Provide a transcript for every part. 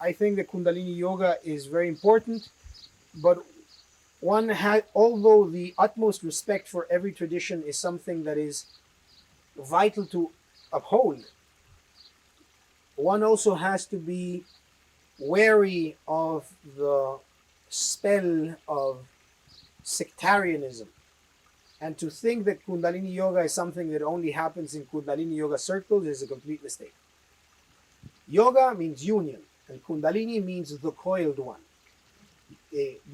I think that Kundalini yoga is very important, but one has, although the utmost respect for every tradition is something that is vital to uphold, one also has to be wary of the spell of sectarianism. And to think that Kundalini yoga is something that only happens in Kundalini yoga circles is a complete mistake. Yoga means union, and Kundalini means the coiled one.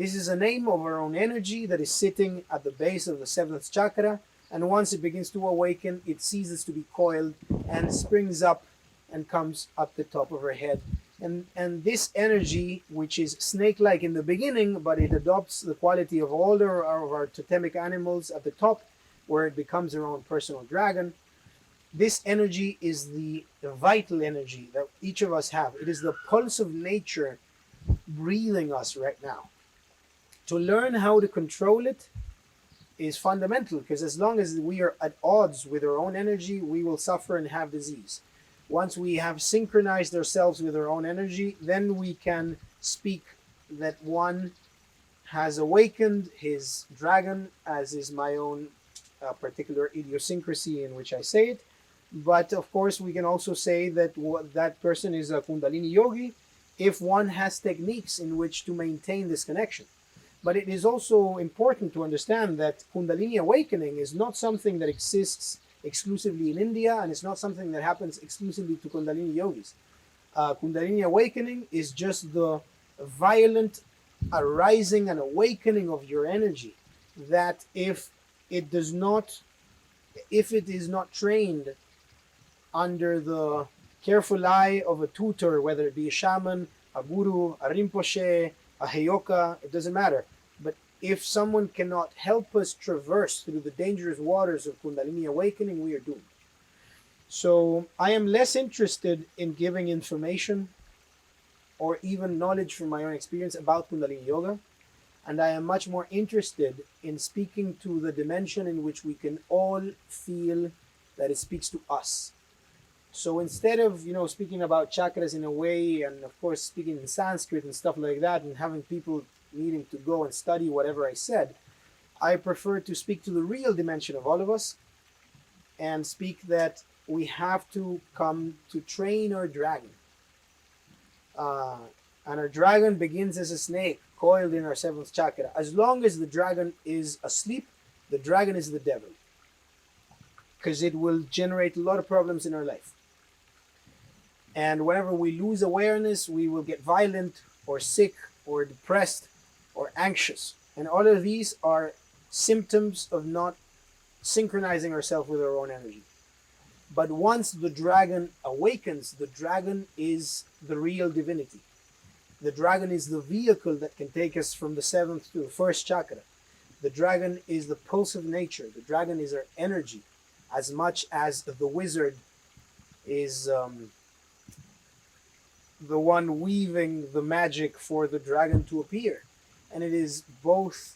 This is a name of our own energy that is sitting at the base of the seventh chakra, and once it begins to awaken, it ceases to be coiled and springs up and comes up the top of her head. And this energy, which is snake-like in the beginning, but it adopts the quality of all of our totemic animals at the top, where it becomes their own personal dragon. This energy is the vital energy that each of us have. It is the pulse of nature breathing us right now. To learn how to control it is fundamental, because as long as we are at odds with our own energy, we will suffer and have disease. Once we have synchronized ourselves with our own energy, then we can speak that one has awakened his dragon, as is my own particular idiosyncrasy in which I say it. But of course, we can also say that that person is a Kundalini yogi if one has techniques in which to maintain this connection. But it is also important to understand that Kundalini awakening is not something that exists exclusively in India, and it's not something that happens exclusively to Kundalini yogis. Kundalini awakening is just the violent arising and awakening of your energy that if it is not trained under the careful eye of a tutor, whether it be a shaman, a guru, a rinpoche, a heyoka, it doesn't matter. But if someone cannot help us traverse through the dangerous waters of Kundalini awakening, we are doomed. So I am less interested in giving information or even knowledge from my own experience about Kundalini yoga. And I am much more interested in speaking to the dimension in which we can all feel that it speaks to us. So instead of speaking about chakras in a way, and of course speaking in Sanskrit and stuff like that, and having people needing to go and study whatever I said, I prefer to speak to the real dimension of all of us, and speak that we have to come to train our dragon. And our dragon begins as a snake coiled in our seventh chakra. As long as the dragon is asleep, the dragon is the devil, because it will generate a lot of problems in our life. And whenever we lose awareness, we will get violent or sick or depressed or anxious. And all of these are symptoms of not synchronizing ourselves with our own energy. But once the dragon awakens, the dragon is the real divinity. The dragon is the vehicle that can take us from the seventh to the first chakra. The dragon is the pulse of nature. The dragon is our energy, as much as the wizard is the one weaving the magic for the dragon to appear. And it is both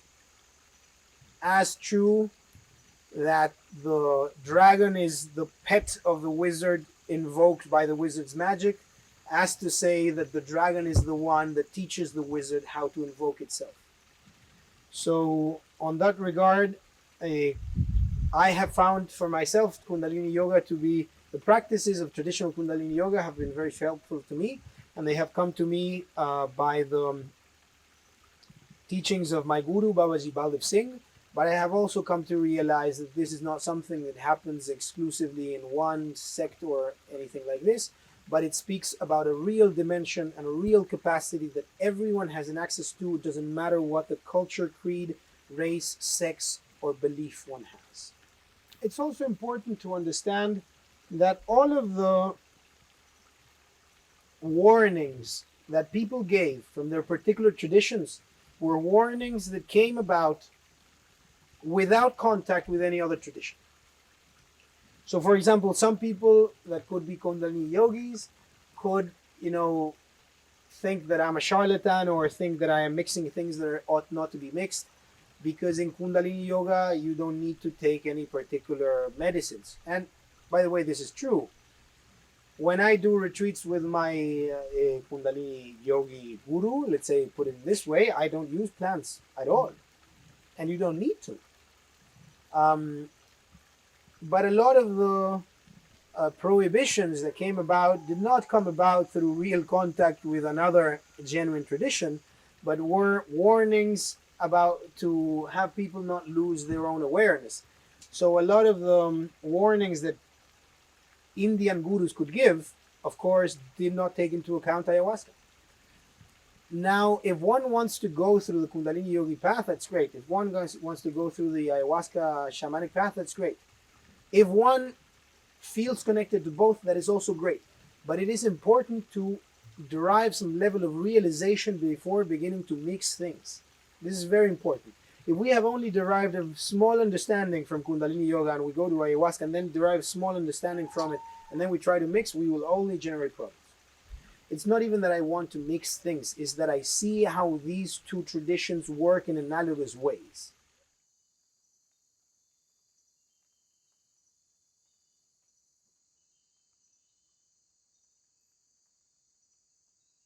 as true that the dragon is the pet of the wizard invoked by the wizard's magic, as to say that the dragon is the one that teaches the wizard how to invoke itself. So on that regard, I have found for myself Kundalini yoga to be, the practices of traditional Kundalini yoga have been very helpful to me, and they have come to me by the teachings of my guru, Babaji Baldev Singh. But I have also come to realize that this is not something that happens exclusively in one sect or anything like this, but it speaks about a real dimension and a real capacity that everyone has an access to. It doesn't matter what the culture, creed, race, sex, or belief one has. It's also important to understand that all of the warnings that people gave from their particular traditions were warnings that came about without contact with any other tradition. So for example, some people that could be Kundalini yogis could, think that I'm a charlatan, or think that I am mixing things that ought not to be mixed, because in Kundalini yoga, you don't need to take any particular medicines. And by the way, this is true. When I do retreats with my Kundalini yogi guru, let's say, put it this way, I don't use plants at all, and you don't need to. Um, but a lot of the prohibitions that came about did not come about through real contact with another genuine tradition, but were warnings about to have people not lose their own awareness. So a lot of the warnings that Indian gurus could give, of course, did not take into account ayahuasca. Now, if one wants to go through the Kundalini yogi path, that's great. If one wants to go through the ayahuasca shamanic path, that's great. If one feels connected to both, that is also great. But it is important to derive some level of realization before beginning to mix things. This is very important. If we have only derived a small understanding from Kundalini Yoga and we go to ayahuasca and then derive small understanding from it and then we try to mix, we will only generate problems. It's not even that I want to mix things, it's that I see how these two traditions work in analogous ways.